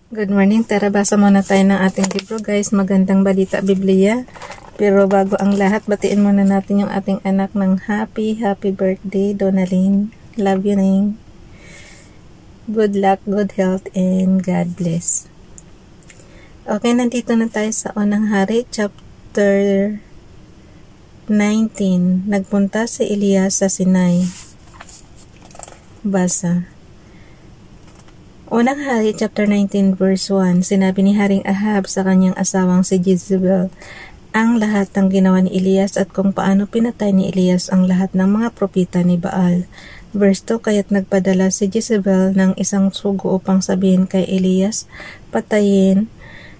Good morning, tara basa muna tayo ng ating libro guys, magandang balita Biblia. Pero bago ang lahat, batiin muna natin yung ating anak ng happy birthday, Donalyn. Love you, Ning. Good luck, good health, and God bless. Okay, nandito na tayo sa Unang Hari, chapter 19. Nagpunta si Elias sa Sinai. Basa. Unang Hari, chapter 19, verse 1, sinabi ni Haring Ahab sa kanyang asawang si Jezebel ang lahat ng ginawa ni Elias at kung paano pinatay ni Elias ang lahat ng mga propeta ni Baal. Verse 2, kaya't nagpadala si Jezebel ng isang sugo upang sabihin kay Elias, patayin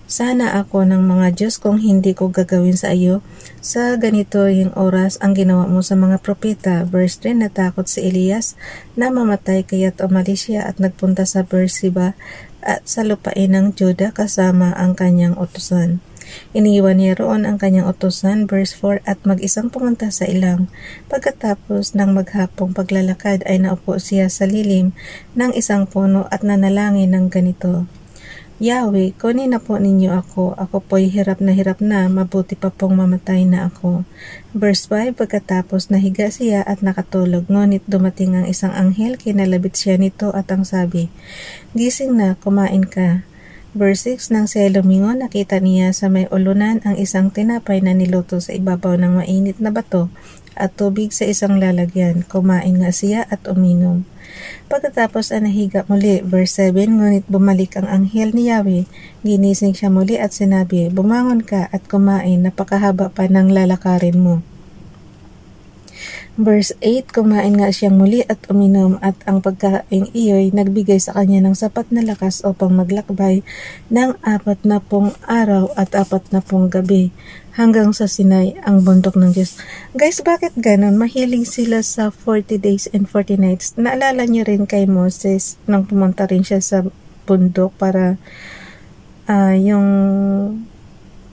sana ako ng mga Diyos kung hindi ko gagawin sa iyo sa ganito yung oras ang ginawa mo sa mga propeta. Verse 3, natakot si Elias na mamatay kaya't umalis siya at nagpunta sa Beersheba at sa lupain ng Juda kasama ang kanyang utusan. Iniwan niya roon ang kanyang utusan, verse 4, at mag-isang pumunta sa ilang. Pagkatapos ng maghapong paglalakad ay naupo siya sa lilim ng isang puno at nanalangin ng ganito, Yahweh, kunin na po ninyo ako po'y hirap na, mabuti pa pong mamatay na ako. Verse 5, pagkatapos nahiga siya at nakatulog, ngunit dumating ang isang anghel, kinalabit siya nito at ang sabi, gising na, kumain ka. Verse 6, nang siya lumingon, nakita niya sa may ulunan ang isang tinapay na niluto sa ibabaw ng mainit na bato at tubig sa isang lalagyan. Kumain nga siya at uminom. Pagkatapos ay nahiga muli, verse 7, ngunit bumalik ang anghel ni Yahweh, ginising siya muli at sinabi, bumangon ka at kumain, napakahaba pa ng lalakarin mo. Verse 8, kumain nga siyang muli at uminom at ang pagkain iyo'y nagbigay sa kanya ng sapat na lakas upang maglakbay ng 40 araw at 40 gabi hanggang sa Sinai, ang bundok ng Diyos. Guys, bakit ganon? Mahilig sila sa 40 days and 40 nights. Naalala niyo rin kay Moses nang pumunta rin siya sa bundok para yung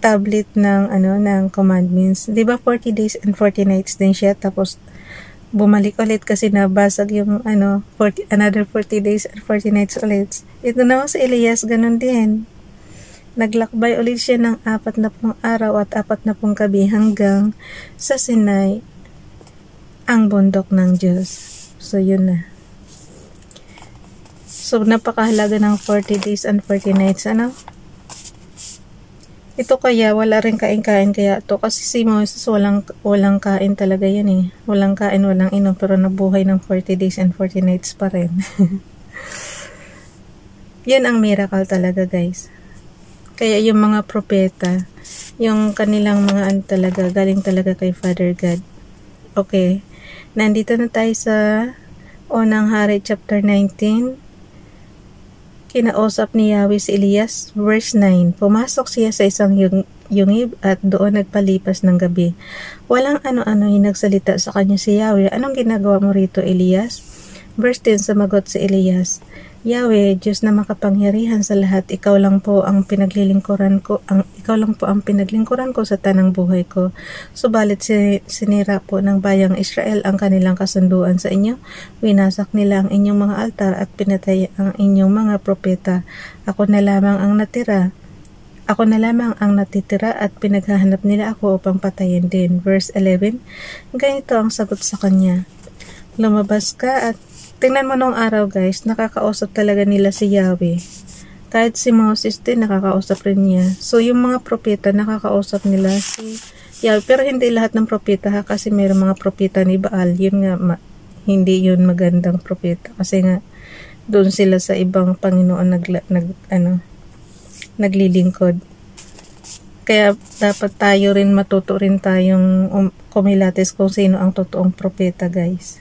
tablet ng commandments. 'Di ba 40 days and 40 nights din siya, tapos bumalik ulit kasi nabasag yung another 40 days and 40 nights ulit. Ito naman si Elias, ganun din. Naglakbay ulit siya ng 40 araw at 40 gabi hanggang sa Sinai, ang bundok ng Diyos. So, yun na. So, napakahalaga ng 40 days and 40 nights, Ito kaya, wala rin kain-kain kaya to kasi si Moses walang kain talaga yan eh. Walang kain, walang inom, pero nabuhay ng 40 days and 40 nights pa rin. Yan ang miracle talaga, guys. Kaya yung mga propeta, yung kanilang mga talaga, galing talaga kay Father God. Okay, nandito na tayo sa Unang Hari chapter 19. Kinausap ni Yahweh si Elias, verse 9. Pumasok siya sa isang yungib at doon nagpalipas ng gabi. Walang ano-ano yung nagsalita sa kanya si Yahweh. Anong ginagawa mo rito, Elias? Verse 10, sumagot si Elias, Yahweh, Diyos na makapangyarihan sa lahat, ikaw lang po ang pinaglilingkuran ko sa tanang buhay ko. Subalit sinira po ng bayang Israel ang kanilang kasunduan sa inyo. Winasak nila ang inyong mga altar at pinatay ang inyong mga propeta. Ako na lamang ang natitira at pinaghahanap nila ako upang patayin din. Verse 11, ganito ang sagot sa kanya. Lumabas ka at tingnan mo nung araw, guys, nakakausap talaga nila si Yahweh. Kahit si Moses din, nakakausap rin niya. So, yung mga propeta, nakakausap nila si Yahweh. Pero hindi lahat ng propeta kasi mayroong mga propeta ni Baal. Yun nga, hindi yun magandang propeta. Kasi nga, doon sila sa ibang Panginoon naglilingkod. Kaya dapat tayo rin matuto rin tayong kumilatis kung sino ang totoong propeta, guys.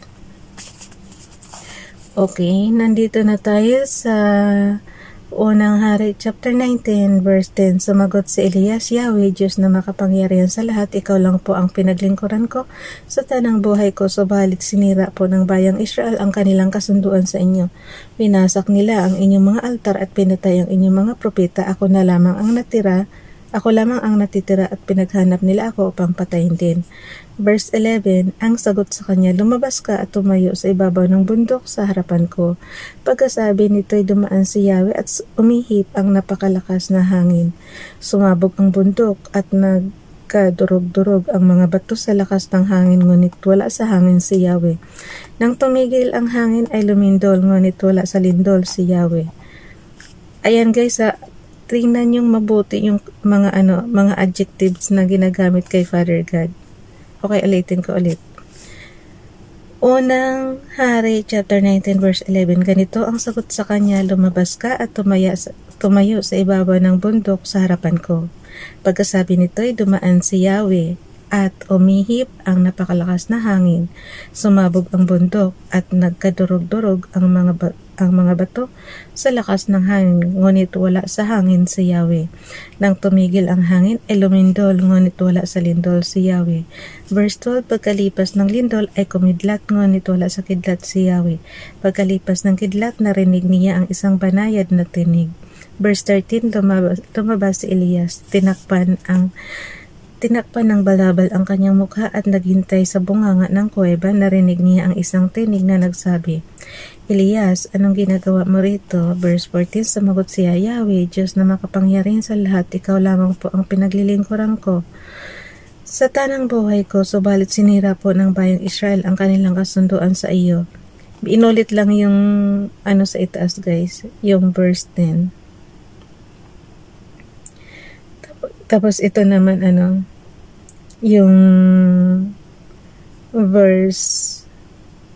Okay, nandito na tayo sa Unang Hari, chapter 19, verse 10. Sumagot si Elias, Yahweh, Diyos na makapangyarihan sa lahat, ikaw lang po ang pinaglingkuran ko sa tanang buhay ko, subalit sinira po ng bayang Israel ang kanilang kasunduan sa inyo. Winasak nila ang inyong mga altar at pinatay ang inyong mga propeta. Ako na lamang ang natira Ako lamang ang natitira at pinaghanap nila ako upang patayin din. Verse 11, ang sagot sa kanya, lumabas ka at tumayo sa ibabaw ng bundok sa harapan ko. Pagkasabi nito'y dumaan si Yahweh at umihip ang napakalakas na hangin. Sumabog ang bundok at nagkadurog-durog ang mga bato sa lakas ng hangin, ngunit wala sa hangin si Yahweh. Nang tumigil ang hangin ay lumindol, ngunit wala sa lindol si Yahweh. Ayan guys, tingnan yung mabuti yung mga adjectives na ginagamit kay Father God. Okay, ulitin ko ulit. Unang Hari, chapter 19, verse 11. Ganito ang sagot sa kanya, lumabas ka at tumayo sa ibabaw ng bundok sa harapan ko. Pagkasabi nito'y dumaan si Yahweh at umihip ang napakalakas na hangin. Sumabog ang bundok at nagkadurog-durog ang mga bato sa lakas ng hangin, ngunit wala sa hangin si Yahweh. Nang tumigil ang hangin ay lumindol, ngunit wala sa lindol si Yahweh. Verse 12, pagkalipas ng lindol ay kumidlat, ngunit wala sa kidlat si Yahweh. Pagkalipas ng kidlat, narinig niya ang isang banayad na tinig. Verse 13, lumabas si Elias, tinakpan ng balabal ang kanyang mukha at naghintay sa bunganga ng kuweba. Narinig niya ang isang tinig na nagsabi, Elias, anong ginagawa mo rito? Verse 14, sumagot siya, Yahweh, Diyos na makapangyarihan sa lahat, ikaw lamang po ang pinaglilingkuran ko sa tanang buhay ko, subalit sinira po ng bayang Israel ang kanilang kasunduan sa iyo. Inulit lang yung sa itaas guys, yung verse 10. Tapos ito naman yung verse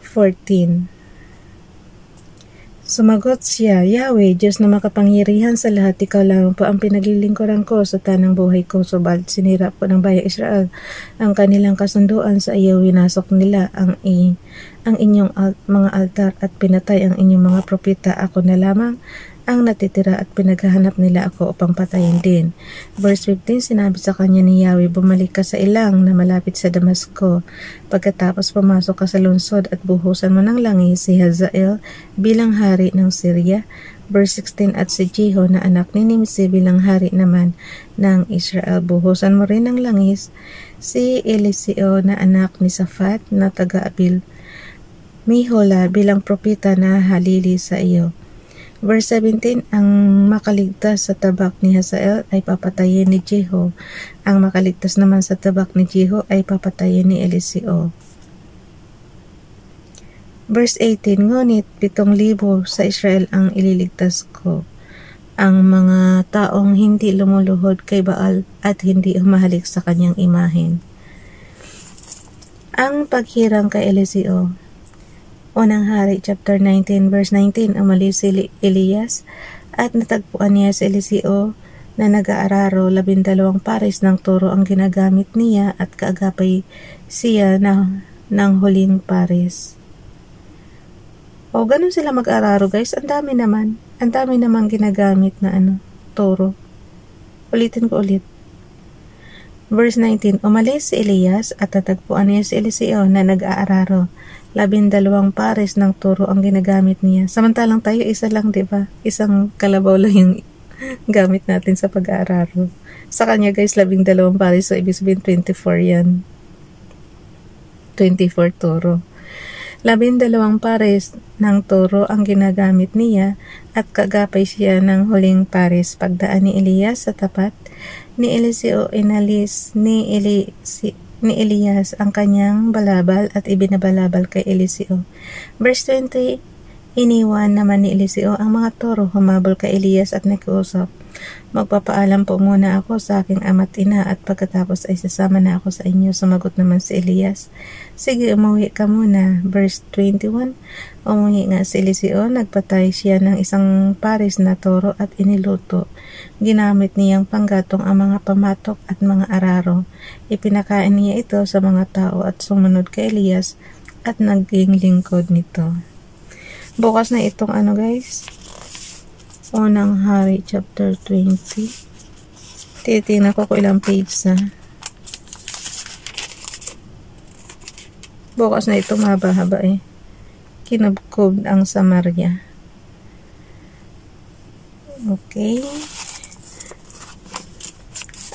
14. Sumagot siya, Yahweh, Diyos na makapangyarihan sa lahat, ikaw lang po ang pinaglilingkuran ko sa tanang buhay ko, subalit sinira po ng bayang Israel ang kanilang kasunduan sa iyo. Winasok nila ang inyong mga altar at pinatay ang inyong mga propeta. Ako na lamang ang natitira at pinaghahanap nila ako upang patayin din. Verse 15, sinabi sa kanya ni Yahweh, bumalik ka sa ilang na malapit sa Damasco. Pagkatapos pumasok ka sa lungsod at buhusan mo ng langis si Hazael bilang hari ng Syria. Verse 16, at si Jeho na anak ni Nimsi bilang hari naman ng Israel. Buhusan mo rin ng langis si Eliseo na anak ni Safat na taga-Abil Mihola bilang propeta na halili sa iyo. Verse 17, ang makaligtas sa tabak ni Hazael ay papatayin ni Jeho. Ang makaligtas naman sa tabak ni Jeho ay papatayin ni Eliseo. Verse 18, ngunit 7,000 sa Israel ang ililigtas ko, ang mga taong hindi lumuluhod kay Baal at hindi humahalik sa kanyang imahen. Ang paghirang kay Eliseo. Unang Hari, chapter 19, verse 19, umalis si Elias at natagpuan niya si Eliseo na nag-aararo. 12 pares ng toro ang ginagamit niya at kaagapay siya ng huling pares. O, ganun sila mag-araro guys. Ang dami naman ginagamit na toro. Ulitin ko ulit. Verse 19, umalis si Elias at natagpuan niya si Eliseo na nag-aararo. 12 pares ng toro ang ginagamit niya. Samantalang tayo isa lang, diba? Isang kalabaw lang yung gamit natin sa pag-aararo. Sa kanya guys, 12 pares, so ibig sabihin 24 yan. 24 toro. 12 pares ng toro ang ginagamit niya at kagapay siya ng huling pares. Pagdaan ni Elias sa tapat ni Eliseo, inalis ni Elias ang kanyang balabal at ibinabalabal kay Eliseo. Verse 20, iniwan naman ni Eliseo ang mga toro, humabol kay Elias at nakiusap, magpapaalam po muna ako sa aking ama't ina at pagkatapos ay sasama na ako sa inyo. Sumagot naman si Elias, sige, umuwi ka muna. Verse 21, umuwi nga si Eliseo, nagpatay siya ng isang pares na toro at iniluto. Ginamit niyang panggatong ang mga pamatok at mga araro. Ipinakain niya ito sa mga tao at sumunod kay Elias at naging lingkod nito. Bukas na itong guys, Unang Hari, chapter 20. Titingnan ko ilang page na. Bukas na ito, mahaba-haba Kinubkob ang Samaria. Okay.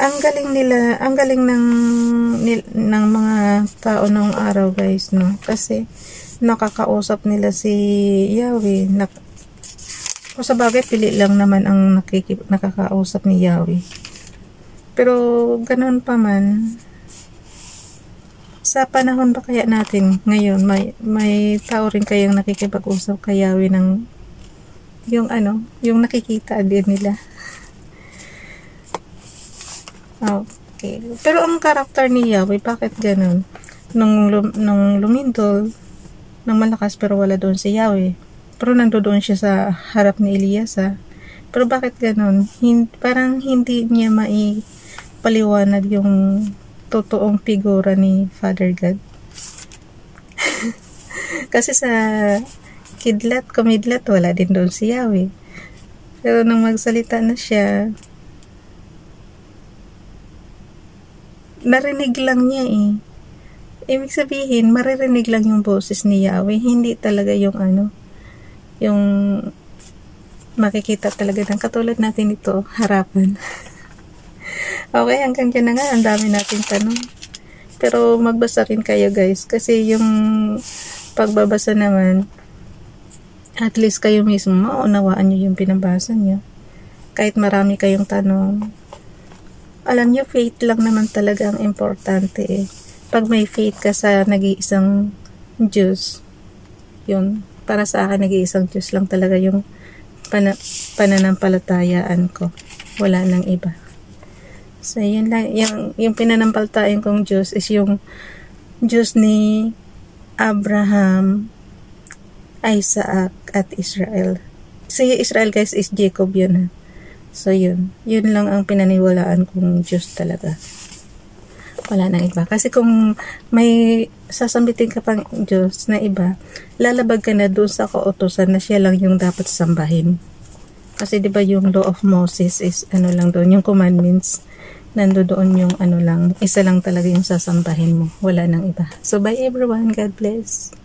Ang galing nila, ang galing ng mga tao noong araw, guys, no? Kasi nakakausap nila si Yahweh. O sa bagay, pili lang naman ang nakakausap ni Yahweh. Pero ganun pa man, sa panahon ba kaya natin ngayon, may tao rin kayang nakikipag-usap kay Yahweh ng yung nakikita din nila. Okay. Pero ang karakter ni Yahweh, bakit ganun? Nung lumindol, ng malakas pero wala doon si Yahweh. Pero nandoon siya sa harap ni Elias, ha? Pero bakit ganun? Parang hindi niya maipaliwanag yung totoong figura ni Father God. Kasi sa kumidlat, wala din doon si Yahweh. Pero nung magsalita na siya, narinig lang niya eh. Ibig sabihin, maririnig lang yung boses ni Yahweh. Hindi talaga yung yung makikita talaga ng katulad natin ito, harapan. Okay, hanggang dyan na nga. Ang dami nating tanong. Pero magbasa rin kayo, guys. Kasi yung pagbabasa naman, at least kayo mismo, maunawaan nyo yung pinabasa nyo. Kahit marami kayong tanong. Alam nyo, faith lang naman talaga ang importante eh. Pag may faith ka sa nag-iisang Diyos, yun, para sa akin, nag-iisang Diyos lang talaga yung pananampalatayaan ko. Wala nang iba. So, yun lang. Yung pinanampalatayaan kong Diyos is yung Diyos ni Abraham, Isaac, at Israel. Si Israel, guys, is Jacob yun, ha? So, yun lang ang pinaniwalaan kong Diyos talaga. Wala nang iba. Kasi kung may sasambitin ka pang Diyos na iba, lalabag ka na doon sa kautusan na siya lang yung dapat sambahin. Kasi diba yung law of Moses is lang doon, yung commandments, nandoon yung lang, isa lang talaga yung sasambahin mo. Wala nang iba. So, bye everyone. God bless.